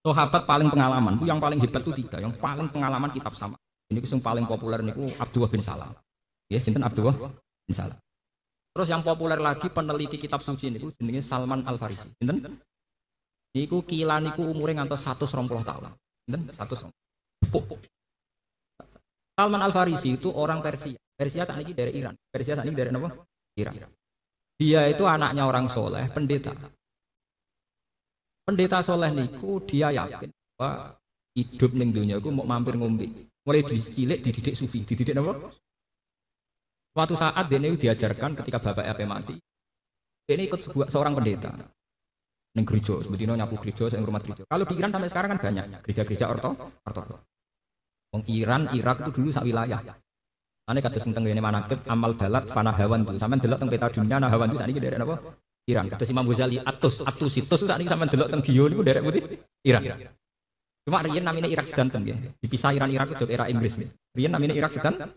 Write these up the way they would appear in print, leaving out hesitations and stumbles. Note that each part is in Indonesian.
Sahabat paling pengalaman, itu yang paling hebat itu tiga. Yang paling pengalaman kitab sama. Ini yang paling populer niku Abdullah bin Salam. Ya, sinten Abdullah bin Salam. Terus yang populer lagi peneliti kitab suci niku jenenge Salman Al Farisi. Sinten? Niku kila niku umure ngantos 120 tahun. Sinten? 120. Salman Al Farisi itu orang Persia. Persia saat ini dari Iran. Persia saat ini dari apa? Iran. Dia itu anaknya orang soleh, pendeta. Pendeta soleh niku dia yakin bahwa hidup ning dunia iku mau mampir ngombe. Mulai cilik dididik sufi, dididik apa? Suatu saat dia diajarkan ketika bapak apa mati. Dia ikut seorang pendeta. Ning gereja, sebetulnya nyapu gereja, sing rumah gereja. Kalau di Iran sampai sekarang kan banyak gereja-gereja ortodoks. Wong Iran, Irak itu dulu sak wilayah. Ane kados teng ngene manaqib amal balad fanahawan itu. Sampeyan delok teng peta dunia nahawan itu sakniki derek napa? Iran. Kados Imam Ghazali Atus sakniki sampeyan delok teng Gio niku derek putih Iran. Cuma riyen namine Irak sedanten nggih. Dipisah Iran-Irak itu era Inggris. Riyen namine Irak sedanten.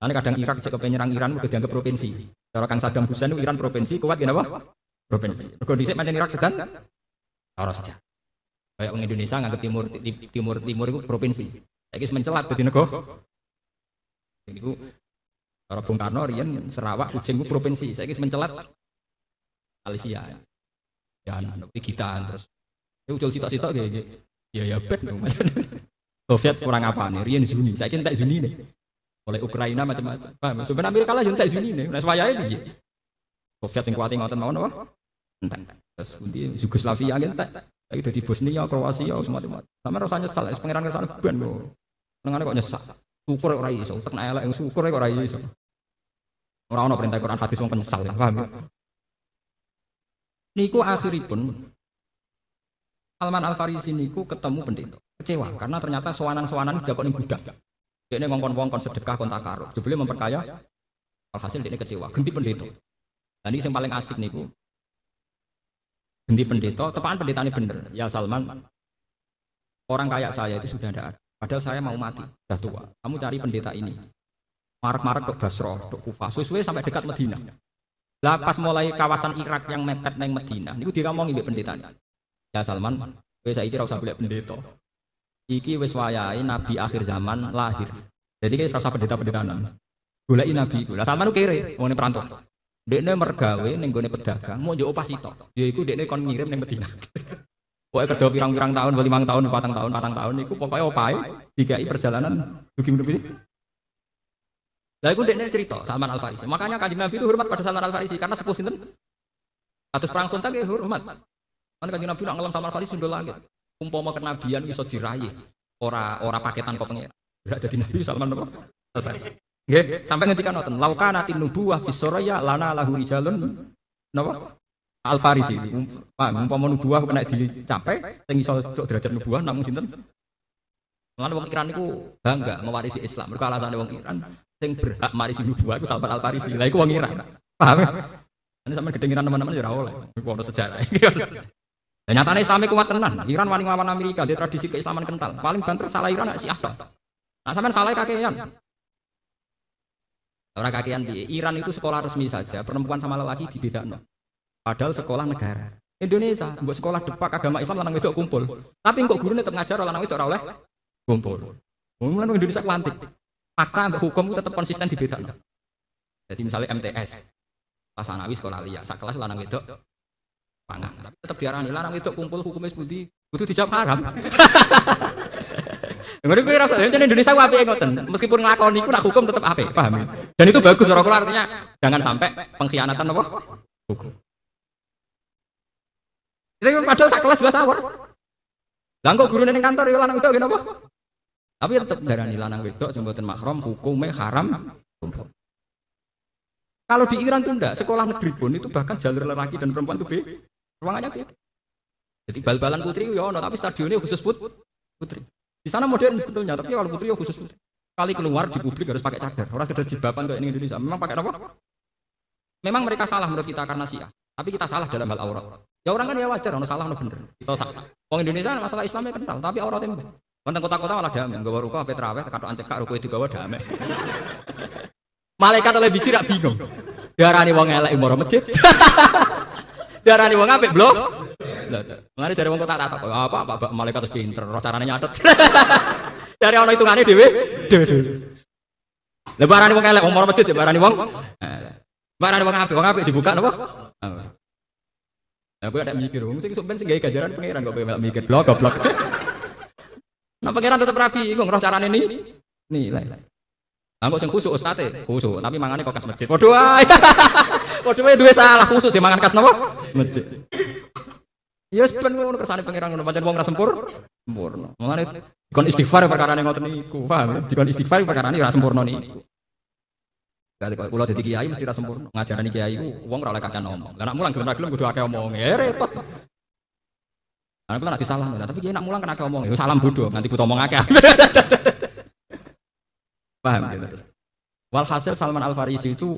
Ane kadang Irak cek penyerang Iran udah dianggap provinsi. Cara Kang Saddam Hussein itu Iran provinsi, kuat nggih napa? Provinsi. Mergo dhisik pancen Irak sedan ora sejan. Kayak wong Indonesia nganggep timur itu provinsi. Saiki wis mencelat dadi negara. Niku cara Bung Karno riyen Sarawak Ujung itu provinsi, saiki wis mencelat Malaysia. Ya anak kita terus ucul sitok-sitok nggih. Ya bet Soviet kurang apa nih? Riyen Zuni, saiki entek Zuni nih. Oleh Ukraina macam-macam. Paham? Sebenarnya Amerika lah yo entek Zuni nih. Nek wayahe piye? Soviet sing kuwate ngoten mawon apa? Entek. Terus pundi Yugoslavia entek. Saiki dadi Bosnia, Kroasia semacam-macam. Sampe rasa nyesal, pangeran kersane ben kok. Senengane kok nyesal. Syukur ora iso, utek nek elek syukur kok ora iso. Ora ono perintah Quran hadis wong penyesal, paham? Niku akhiripun Salman Al Farisi niku ketemu pendeta. Kecewa karena ternyata sowanan-sowanan dakok ning budak. Dekne ngongkon-ngongkon sedekah kon takaruk. Jebule memperkaya. Alhasil dekne kecewa, ganti pendeta. Dan ini yang paling asik niku. Ganti pendeta, tepakan pendetane bener. Ya Salman, orang kayak saya itu sudah tidak ada. Padahal saya mau mati, sudah tua. Kamu cari pendeta ini. Marak-marak ke Basra, ke Kufah, suwe sampai dekat Medina. Lah pas mulai kawasan Irak yang mepet neng Medina, niku diomongi mbek pendetane. Ya Salman, kowe saiki ora usah golek pendeta. Iki wis wayahe nabi akhir zaman lahir. Jadi kowe ora usah pendeta-pendetanan. Goleki nabi iku. Lah Salman kere, wong perantauan. Dekne mergawe ning gone pedagang, mau njuk opah sitok. Ya iku dekne kon ngirim ning Medina. Pokoknya kerja pirang-pirang tahun, 5 tahun, 4 tahun, itu pokoknya opae dikai perjalanan dugi-dugi. Lah iku dekne cerita Salman Al Farisi. Makanya Kanjeng Nabi itu hormat pada Salman Al Farisi karena sepuh sinten? Kados perang Khandaq ya hormat. Kan Kanjeng Nabi nak ngelam Salman Al Farisi ndol langit. Umpama kenabian iso diraih, ora paketan kok pengen. Berak dadi nabi Salman Al Farisi. Nggih, sampai ngendikan ngoten, laukanatin nubuwah fi Suraya lana lahu rijalun napa? Al Farisi, umpama nubuah kena dicapai, sing iso derajat nubuah namung sinten? Lan wong Iran niku bangga mewarisi Islam. Mergo alasane wong Iran sing berhak marisi nubuah iku Salman Al Farisi. Lah iku wong Iran. Paham? Ini sampeyan gedeng Iran teman-teman ya ora oleh. Iku ono sejarah. Lah nyatane Islam kuat tenan. Iran wani nglawan Amerika, dia tradisi keislaman kental. Paling banter salah Iran nek Syiah tok. Nah sampeyan salah kakean. Ora kakean piye? Iran itu sekolah resmi saja, perempuan sama lelaki dibedakno. Padahal sekolah negara. Indonesia, mbok sekolah depak agama Islam lanang wedok kumpul. Tapi kok gurune tetep ngajar lanang wedok ora oleh kumpul. Wong Indonesia kuantik. Fakta mbek hukum tetep konsisten dibedakno. Jadi misalnya MTS, pas sanawi sekolah liya, sak kelas lanang wedok pangan. Tapi tetep diarani lanang wedok kumpul hukumnya sepundi? Kudu dijawab haram. Ngono kuwi rasa yen Indonesia ku apike ngoten. Meskipun nglakoni iku nak hukum tetep apik, paham ya? Dan itu bagus ora kula artinya jangan sampai pengkhianatan apa? Hukum. Itu padahal sak kelas bahasa awal. Lah kok gurune ning kantor ya lanang wedok nggih napa? Tapi tetep darani lanang wedok sing mboten mahram hukume haram. Kalau di Iran itu enggak, sekolah negeri pun itu bahkan jalur lelaki dan perempuan itu ruangannya beda. Jadi bal-balan putri ya ono, tapi stadionnya khusus putri. Di sana modern sebetulnya, tapi kalau putri ya khusus putri. Kali keluar di publik harus pakai cadar. Orang sekedar jilbaban kayak ini Indonesia. Memang pakai apa? Memang mereka salah menurut kita karena Syiah. Tapi kita salah dalam hal aurat. Ya orang kan ya wajar, ono salah ono bener. Kita salah. Wong Indonesia masalah Islamnya kental, tapi auratnya enggak. Wonten kota-kota malah damai, nggawa ruko ape traweh katokan cekak ruko digawa damai. Malaikat oleh biji rak bingung. Diarani wong elek moro masjid. Diarani wong apik blok. Mengane jare wong kok tak takok, apa malaikat wis pinter, roh carane nyatet. Dari ana hitungane dhewe. Lah barani wong elek wong moro masjid barani wong. Barani wong apik dibuka napa? Nah, kowe ada mikir, sing sampean sing gawe ganjaran pangeran kok kowe mikir goblok. Nah, pangeran tetep rabi, iku roh carane nilai. Anggo sing khusuk ustate, khusuk, tapi mangane kok kas masjid. Padha wae. Padha wae duwe salah khusuk sing mangan kas napa? Masjid. Ya wis ben ngono kersane pangeran ngono pancen wong ra sempurna. Mangane dikon istighfar perkarane ngoten niku, paham? Dikon istighfar perkarane ora sempurna niku. Kali kok kula dadi kiai mesti ra sempurna. Ngajarani kiai ku wong ora oleh kacan omong. Lah nek mulang gelem ra gelem kudu akeh omonge. Ya repot. Ana kula nak disalah, tapi kiai nak mulang kena akeh omonge. Ya salam bodho nganti butuh omong akeh. Paham gitu. Walhasil Salman Al-Farisi itu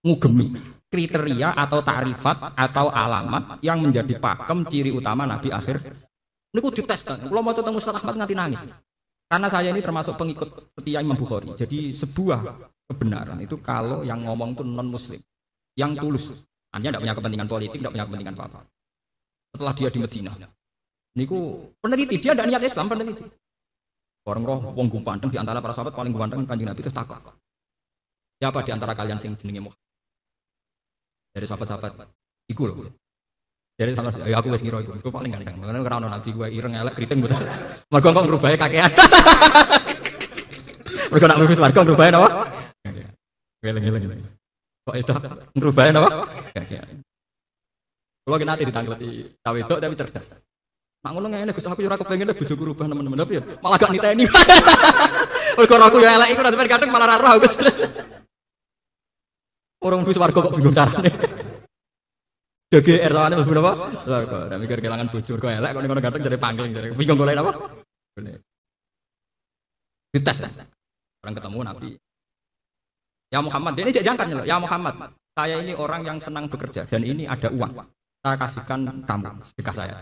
ngugemi kriteria atau takrifat atau alamat yang menjadi pakem ciri utama Nabi akhir. Niku dites kan. Kula maca teng Ustaz Ahmad nganti nangis. Karena saya ini termasuk pengikut setia Imam Bukhari. Jadi sebuah kebenaran itu kalau yang ngomong itu non muslim, yang tulus, artinya tidak punya kepentingan politik, tidak punya kepentingan apa-apa. Setelah dia di Medina, niku peneliti, dia tidak niat Islam, peneliti. Orang roh wong ganteng di antara para sahabat paling ganteng Kanjeng Nabi itu takut. Siapa di antara kalian sing jenenge Muhammad? Dari sahabat-sahabat, iku loh. Jadi sama ya aku wis ngira iku paling ganteng. Makane ora ono nabi gue ireng elek kriting mboten. Mergo kok ngrubahe kakean. Mergo nak mlebu swarga ngrubahe napa? Geleng-geleng. Kok itu ngrubahe napa? Kakean. Kulo ki nate ditangleti cawe wedok tapi cerdas. Mak ngono ngene Gus aku yo ora kepengin bojoku rubah nemen-nemen tapi malah gak niteni. Mergo aku yo elek iku ora sampeyan ganteng malah ra roh Gus. Orang mlebu swarga kok bingung carane. DGR tawane mlebu napa? Swarga. Nek mikir kelangan bojo kok elek kok ngono ganteng jare pangling jare bingung golek napa? Golek. Dites. Orang ketemu Nabi. Ya Muhammad, dia ini jangkar loh. Ya Muhammad, saya ini orang yang senang bekerja dan ini ada uang. Saya kasihkan kamu sedekah saya.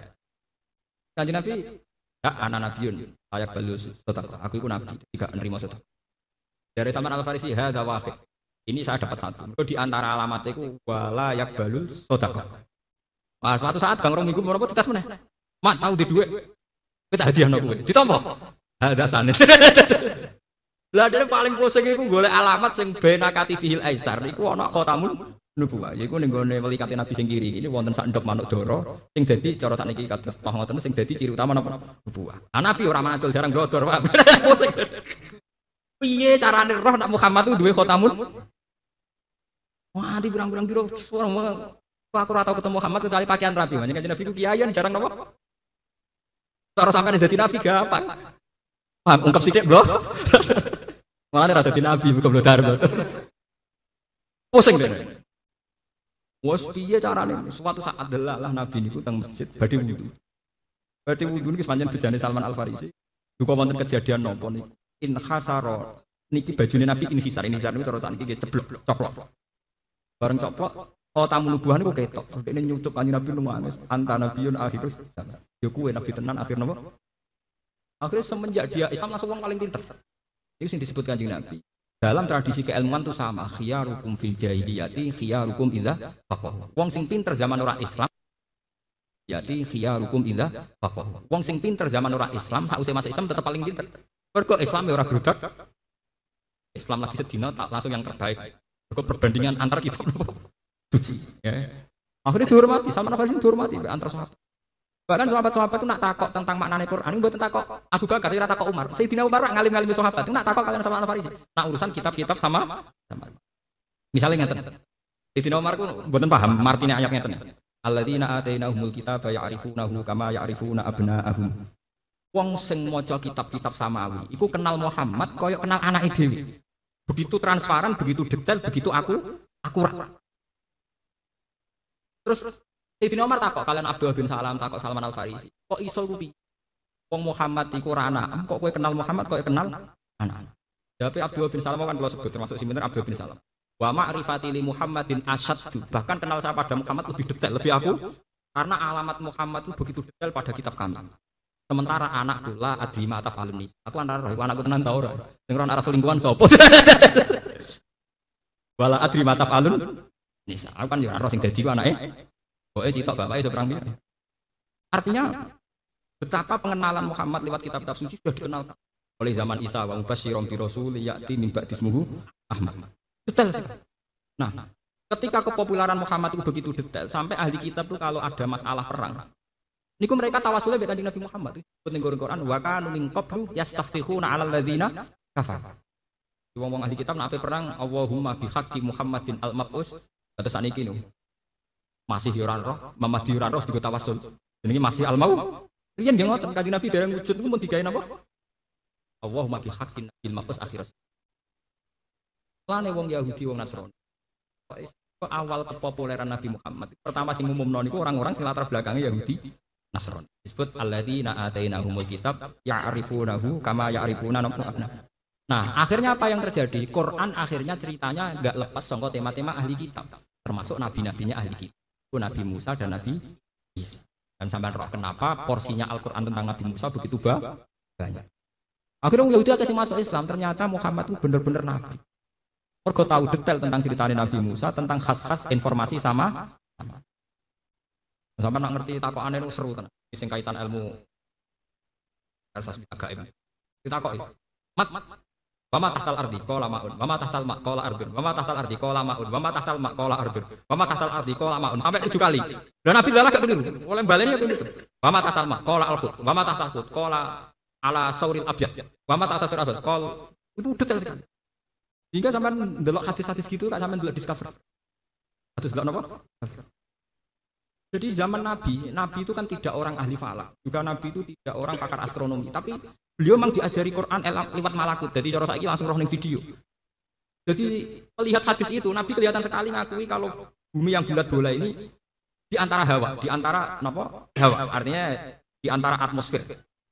Kanjeng Nabi, ya anak nabiun, saya balus sedekah. Aku itu nabi, tidak menerima sedekah. Dari Salman Al-Farisi, hadza wahid. Ini saya dapat satu. Di antara alamat itu wala yakbalu sedekah. Nah, suatu saat Kang Rong minggu menapa dites meneh. Mak tahu di dhuwit. Kita hadiahno kowe. Ditampa. Hadza sanes. Lah dene paling pusing iku golek alamat sing benakati fihil aisar niku ana khotamun nubuwah. Iku ning gone welikate Nabi sing kiri iki wonten sak endhog manuk dara sing dadi cara sakniki kados toh ngoten sing dadi ciri utama napa nubuwah. Nabi ora mantul jarang glodor, Pak. Piye carane roh nak Muhammad ku duwe khotamun? Wah, di berang-berang biro aku ora tau ketemu Muhammad kecuali pakaian rapi. Makanya Nabi ku kiaian jarang napa? Cara sampeyan dadi nabi gampang. Paham ungkap sithik, Bro. Malah rada di nabi bukan blodar. Pusing deh. Wes piye carane? Suatu saat delalah nabi niku teng masjid badhe wudu. Badhe wudu niki pancen bejane Salman Al-Farisi. Duka wonten kejadian napa niku? In khasara niki bajune nabi inhisar. Inhisar niku cara sakniki ceblok, coplok. Bareng coplok, tamu nubuah niku ketok. Dene nyucuk kanjeng Nabi nangis. Anta nabiyun akhirus zaman. Ya kuwe nabi tenan akhir napa? Akhirnya semenjak dia Islam langsung wong paling pinter. Itu yang disebut Kanjeng Nabi. Dalam tradisi keilmuan itu sama. Khiyarukum fil jahiliyati khiyarukum idza faqahu. Wong sing pinter zaman ora Islam yati khiyarukum idza faqahu. Wong sing pinter zaman ora Islam sausé masuk Islam tetap paling pinter. Mergo Islam ya ora grudak. Islam lagi sedina tak langsung yang terbaik. Mergo perbandingan antar kitab suci, ya. Akhirnya dihormati, sama nafas dihormati antar sahabat. Bahkan sahabat-sahabat itu nak takok tentang maknane Quran, ini buat takok Abu Bakar, ora takok Umar. Sayyidina Umar ngalim-ngalim sahabat, itu nak takok kalian sama Al-Farisi. Nak urusan kitab-kitab sama. Misalnya ngeten. Sayyidina Umar ku mboten paham martine ayat ngeten. Alladzina atainahumul kitaba ya'rifunahu kama ya'rifuna abna'ahum. Wong sing maca kitab-kitab samawi, iku kenal Muhammad kaya kenal anake dhewe. Begitu transparan, begitu detail, begitu akurat. Terus Sayyidina Umar takok kalian Abdul bin Salam takok Salman Al-Farisi. Kok iso ku piye? Wong Muhammad iku ora anak, kok kowe kenal Muhammad kok kenal anak. Jawabe Abdul bin Salam kan kula sebut termasuk sinten Abdul bin Salam. Wa ma'rifati li Muhammadin asyaddu. Bahkan kenal saya pada Muhammad lebih detail, lebih aku. Karena alamat Muhammad itu begitu detail pada kitab kami. Sementara anakku la adri ma tafalun. Aku antara anakku tenan ta ora. Sing ora arah selingkuhan sapa? Wala adri ma tafalun. Nisa, aku kan ya ora sing dadi ku anake. Pokoke sitok bapake iso perang piye. Artinya betapa pengenalan Muhammad lewat kitab-kitab suci sudah dikenalkan oleh zaman Isa wa mubasysyiran bi rasul ya'ti min ba'di ismuhu Ahmad. Detail sekali. Nah, ketika kepopuleran Muhammad itu begitu detail sampai ahli kitab itu kalau ada masalah perang niku mereka tawasulnya be Kanjeng Nabi Muhammad. Disebut ning Quran wa kanu min qablu yastaftihuna 'alal ladzina kafar. Wong-wong ahli kitab nak perang Allahumma bihaqqi Muhammadin al-mab'us terus saniki niku. Masih yo ora roh, Muhammad yo ora roh digo tawasul. Jenenge masih al-mau. Riyen nggih ngoten Kanjeng Nabi dereng wujud niku mun digawe napa? Allahumma bihaqqin bil mab'us akhiras. Lane wong Yahudi wong Nasrani. Awal kepopuleran Nabi Muhammad. Pertama sing umumno niku orang-orang sing latar belakangnya Yahudi Nasrani. Disebut alladzina atainahumul kitab ya'rifunahu kama ya'rifuna abna. Nah, akhirnya apa yang terjadi? Quran akhirnya ceritanya enggak lepas sangka tema-tema ahli kitab, termasuk nabi-nabinya ahli kitab. Itu Nabi Musa dan Nabi Isa. Dan sampean roh kenapa porsinya Al-Qur'an tentang Nabi Musa begitu banyak. Akhirnya Yahudi akhirnya masuk Islam, ternyata Muhammad itu benar-benar nabi. Mergo tahu detail tentang ceritanya Nabi Musa, tentang khas-khas informasi sama. Sampai nak ngerti takokane itu seru tenan. Sing kaitan ilmu asas gaib. Ditakoki. Mat. Wa tahtal ardi qala ma'un. Wa tahtal ma qala ardun. Wa tahtal ardi qala ma'un. Wa tahtal ma qala ardun. Wa tahtal ardi qala ma'un. Sampai 7 kali. Dan Nabi lalah gak keliru. Oleh balenya begitu. Wa tahtal ma qala al-khut. Wa tahtal khut qala ala sauril abyad. Wa tahtal sauril abyad qala itu detail sekali. Jika sampean ndelok hadis-hadis gitu lak sampean ndelok discover. Hadis ndelok napa? Jadi zaman Nabi itu kan tidak orang ahli falak. Juga Nabi itu tidak orang pakar astronomi. Tapi beliau memang diajari Quran lewat malakut. Jadi cara saiki langsung roh ning video. Jadi melihat hadis itu, Nabi kelihatan sekali ngakui kalau bumi yang bulat bola ini di antara hawa, di antara napa? Hawa. Artinya di antara atmosfer.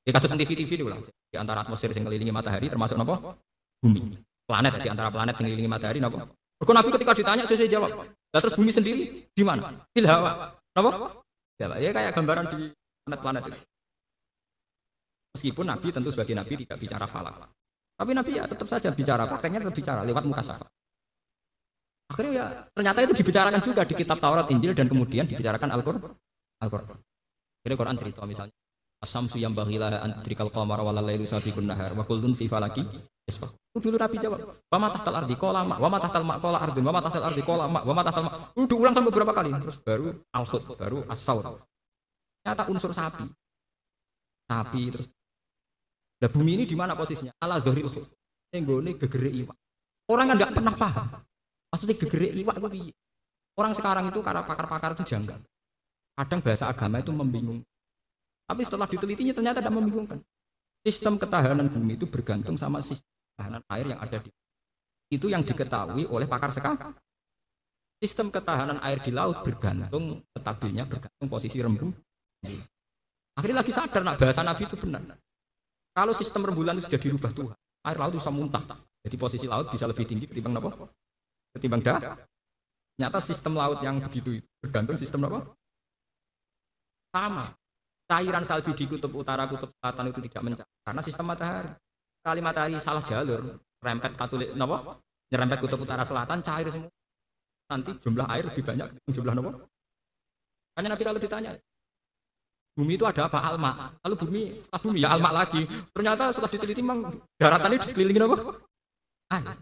Ya kados TV dulu lah. Di antara atmosfer yang ngelilingi matahari termasuk napa? Bumi. Planet di antara planet yang ngelilingi matahari napa? Mergo Nabi ketika ditanya sesuai jawab. Lah terus bumi sendiri di mana? Fil hawa. Apa? Ya kayak gambaran di planet-planet itu. Meskipun Nabi tentu sebagai Nabi tidak bicara falak. Tapi Nabi ya tetap saja bicara, prakteknya tetap bicara lewat muka syafa. Akhirnya ya ternyata itu dibicarakan juga di kitab Taurat, Injil dan kemudian dibicarakan Al-Qur'an. Jadi Quran cerita misalnya As-samsu yanbaghi laha an tudrikal qamara wal lailu sabiqun nahar wa kullun fi falaki yasbah. Itu dulu Nabi jawab, "Wa ma tahtal ardi qala ma, wa ma tahtal ma qala ardun, wa ma tahtal ardi qala ma, wa ma tahtal ma." Udah ulang sampai beberapa kali, terus baru al-khut, baru as-saur. Nyata unsur sapi. Terus. Lah bumi ini di mana posisinya? Ala dzahiril khut. Ning gone gegere iwak. Orang kan enggak pernah paham. Maksudnya gegere iwak itu piye? Orang sekarang itu karena pakar-pakar itu janggal. Kadang bahasa agama itu membingungkan. Tapi setelah ditelitinya ternyata tidak membingungkan. Sistem ketahanan bumi itu bergantung sama sistem ketahanan air yang ada di itu yang diketahui oleh pakar sekarang. Sistem ketahanan air di laut bergantung stabilnya bergantung posisi rembulan. Akhirnya lagi sadar nak bahasa Nabi itu benar. Kalau sistem rembulan itu sudah dirubah Tuhan, air laut bisa muntah. Jadi posisi laut bisa lebih tinggi ketimbang apa? Ketimbang dah. Nyata sistem laut yang begitu itu bergantung sistem apa? Sama. Cairan salju di kutub utara, kutub selatan itu tidak mencair karena sistem matahari. Kali matahari salah jalur, rempet katulik napa? Nyerempet kutub utara selatan cair semua. Nanti jumlah air lebih banyak jumlah napa? Hanya Nabi kalau ditanya, bumi itu ada apa? Alma. Lalu setelah bumi ya alma lagi. Ternyata setelah diteliti memang daratannya di sekelilingi apa? Air.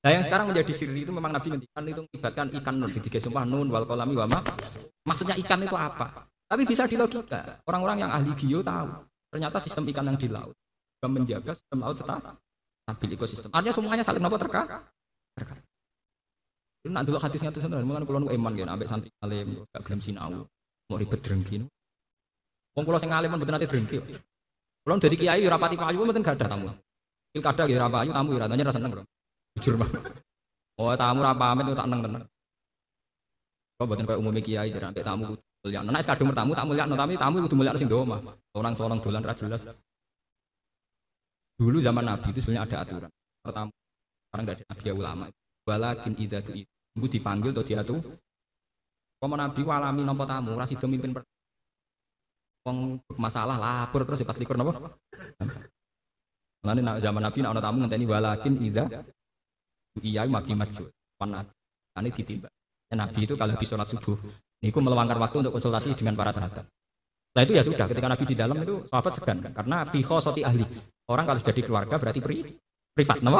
Nah yang sekarang menjadi siri itu memang Nabi ngendikan itu melibatkan ikan nun, jadi sumpah nun wal qalami wa ma. Maksudnya ikan itu apa? Tapi bisa dilogika. Orang-orang yang ahli bio tahu. Ternyata sistem ikan yang di laut juga menjaga sistem laut stabil ekosistem. Artinya semuanya saling nopo terkait. Itu nak dulu hadisnya itu sebenarnya mulai kalau iman gitu, ambek santri alim, gak gelem sinau, mau ribet drengki. Wong kula sing alim mboten nate drengki. Kula dadi kiai rapati payu mboten gak ada tamu. Pilkada ya ra payu, tamu ya rasanya ra seneng, Bro. Jujur banget. Oh, tamu ra pamit tak neng tenan. Kok mboten koyo umume kiai jarang ambek tamu mulia. Nek kadung tamu tak mulyakno, tapi tamu kudu mulyakno sing ndo omah. Sorang-sorang dolan ra jelas. Dulu zaman Nabi itu sebenarnya ada aturan. Pertama, sekarang enggak ada nabi ulama. Walakin idza tu itu dipanggil atau diatu. Kalau Nabi walami nampa tamu, ora sida mimpin wong masalah lapor terus pas likur napa? Lan zaman Nabi nek ana tamu ngenteni walakin idza iya mati maju. Pan Nabi ditimbang. Nabi itu kalau habis sholat subuh, niku meluangkan waktu untuk konsultasi dengan para sahabat. Nah itu ya sudah, ketika Nabi di dalam itu sahabat segan kan? Karena fi khosati ahli. Orang kalau sudah di keluarga berarti privat, nama?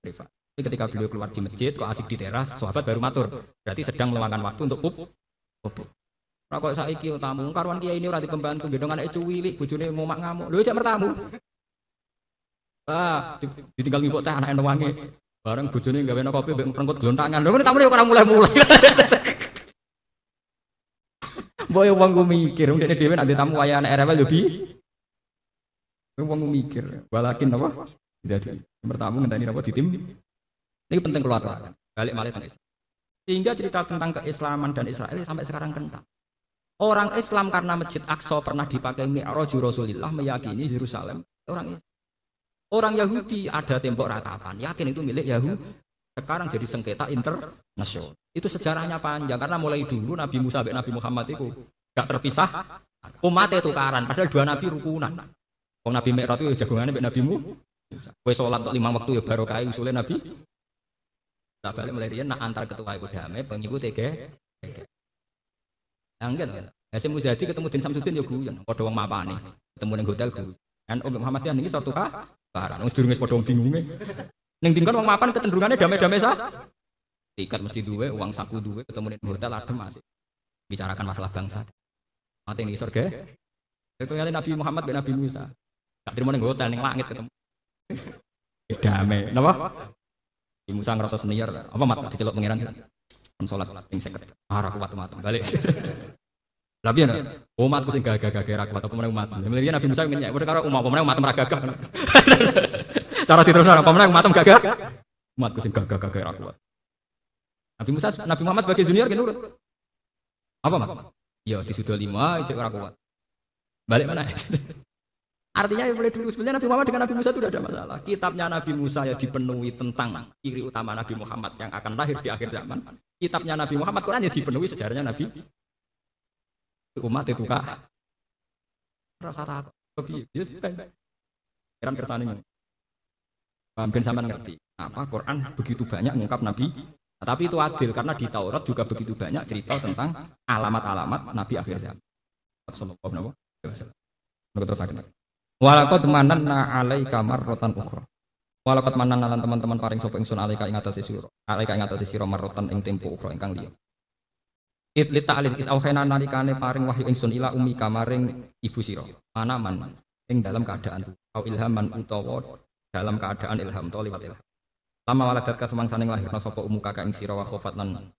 Privat. Tapi ketika beliau keluar di masjid, kok asik di teras, sahabat baru matur. Berarti sedang meluangkan waktu untuk publik. Nah kok saiki tamu, karuan kiai ini ora pembantu, gendongan cuwilik, bojone momak ngamuk. Lho cek mertamu. Ditinggal ngipuk teh anake wangi. Bareng bojone gawe kopi mbek prengkut glontangan. Lho tamu ora mulai-mulai. Boyo wong ku mikir, ndekne dhewe nek tamu wayah anak rewel yo bi. Wong ku mikir, walakin apa? Jadi bertamu ngenteni apa di tim. Ini penting keluar aturaken. Balik malih teng Islam. Sehingga cerita tentang keislaman dan Israel sampai sekarang kental. Orang Islam karena Masjid Aqsa pernah dipakai Mi'raj Rasulullah meyakini Yerusalem orang Islam. Orang Yahudi ada tembok ratapan, yakin itu milik Yahudi. Sekarang jadi sengketa internasional. Itu sejarahnya panjang karena mulai dulu Nabi Musa dan Nabi Muhammad itu gak terpisah. Umatnya tukaran, padahal dua nabi rukunan. Wong Nabi Mi'raj itu jagongannya dengan Nabi Musa. Kowe salat untuk 5 waktu ya barokah usulnya Nabi. Tak balik mulai riyen nak antar ketua iku damai pengikut tege. Anggen. Hasim Muzadi ketemu Din Samsudin ya guyon, padha wong mapane. Ketemu ning hotel guyon. Kan Om Muhammadiyah niki sortu karan. Wis durung wis padha bingunge. Ning dingkon wong mapan kecenderungane damai-damai tiket mesti duwe, uang saku duwe, ketemu ning hotel adem masih. Bicarakan masalah bangsa. Mate ning surga. Itu yang Nabi Muhammad dan Nabi Musa. Gak terima ning hotel ning langit ketemu. Damai, napa? Nabi Musa ngerasa senior, apa mat diceluk pangeran. Kon salat ping 50. Arah kuat-kuat balik. Lah piye nek umatku sing gagah-gagah ra kuat apa meneh umat. Mulane Nabi Musa ngenyek, padha karo umat apa meneh umat ra gagah. Cara diterusno apa meneh umat gagah. Umatku sing gagah-gagah ra kuat. Nabi Musa, Nabi Muhammad sebagai junior kan nurut. Apa mat? Ya disudo 5 cek ora kuat. Balik mana? Artinya mulai dulu sebenarnya Nabi Muhammad dengan Nabi Musa itu tidak ada masalah. Kitabnya Nabi Musa ya dipenuhi tentang ciri utama Nabi Muhammad yang akan lahir di akhir zaman. Kitabnya Nabi Muhammad Quran ya dipenuhi sejarahnya Nabi umat itu kak. Rasa takut. Kiran kertane. Ben sampean ngerti. Apa Quran begitu banyak mengungkap Nabi. Nah, tapi itu adil karena di Taurat juga begitu banyak cerita tentang alamat-alamat Nabi akhir zaman. Sallallahu alaihi wasallam. Terus akhirnya. Walaqad mananna 'alaika marratan ukhra. Walaqad mananna lan teman-teman paring sapa ingsun 'alaika ing atase sira. 'Alaika ing atase sira marratan ing tempo ukhra ingkang liya. Li ta'lil it auhena nalikane paring wahyu ingsun ila ummi kamaring ibu sira. Anaman ing dalam keadaan au ilhaman utawa dalam keadaan ilham to liwat ilham. Lama waladat kasemangsane nglahirna sapa umuka ka ing sira wa khofat lan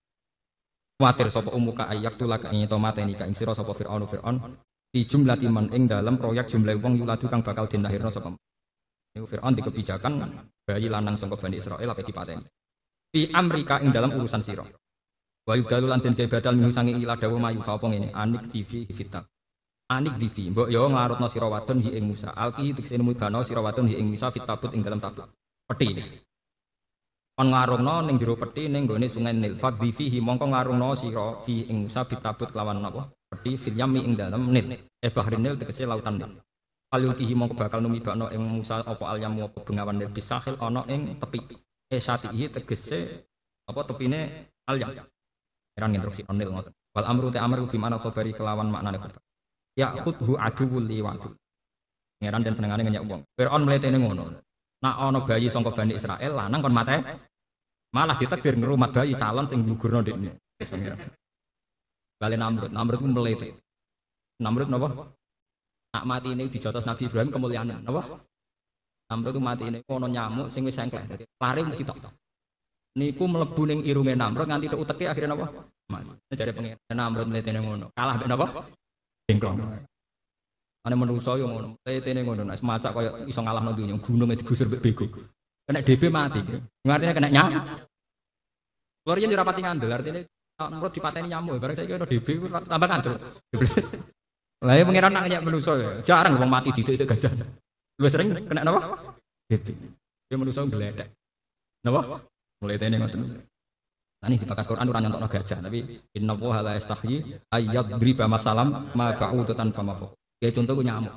kuwatir sapa umuka ayak tulaka ing to mateni ka ing sira sapa Firaun di jumlah timan ing dalam proyek jumlah wong yuladu kang bakal den lahirna sapa. Niku Firaun di kebijakan bayi lanang saka Bani Israil ape dipateni. Di Amerika ing dalam urusan sira. Wa yudalu lan den badal minu sange ila dawu mayu apa ngene anik vivi fitab. Anik vivi mbok yo nglarutna sira wadon hi ing Musa. Alki tekse nemu bana sira wadon hi ing Musa fitabut ing dalam tabut. Peti. Kon ngarungno ning jero peti ning gone sungai Nil. Fadhifi mongko ngarungno sira fi ing Musa fitabut kelawan napa? Peti fil yami ing dalam Nil. Bahrin Nil tegese lautan Nil. Alutihi mongko bakal numibakno ing Musa apa alyamu apa bengawan Nil bisahil ana ing tepi. Satihi tegese apa tepine alyam. Eran instruksi Nil ngoten. Wal amru ta amru bi mana khabari kelawan maknane khabar. Ya khudhu aduwul liwatu. Ngeran den senengane ngenyek wong. Firaun mletene ngono. Nak ana bayi saka Bani Israel lanang kon mate. Malah ditakdir ngrumat bayi calon sing nggugurno ndekne. Bale Namrud ku mlete. Namrud napa? Nak mati ini dijotos Nabi Ibrahim kemuliaan napa? Namrud ku mati ini ono nyamuk sing wis engklek. Dadi lare mesti tok. Niku mlebu ning irunge Namrud nganti tok uteke akhire napa? Mati. Jare pengen Namrud mletene ngono. Kalah mek napa? Bengkong. Ane manusa yo ngono. Mletene ngono nek semacak kaya iso ngalahno dunya gunung digusur mek bego. Kena DB mati. Artinya kena nyamuk. Luar yen dirapati ngandel artinya Namrud dipateni nyamuk. Bareng saiki ono DB tambah ngandel. Lah ya pengiran nak nyak manusa ya. Jarang wong mati didik gajah. Luwih sering kena napa? DB. Ya manusa gledek. Napa? Mletene ngoten. Nah ini di bakas Quran ora nyontokno gajah tapi innallaha la yastahyi ayyadriba masalam ma ba'udatan fama. Ya contoh ku nyamuk.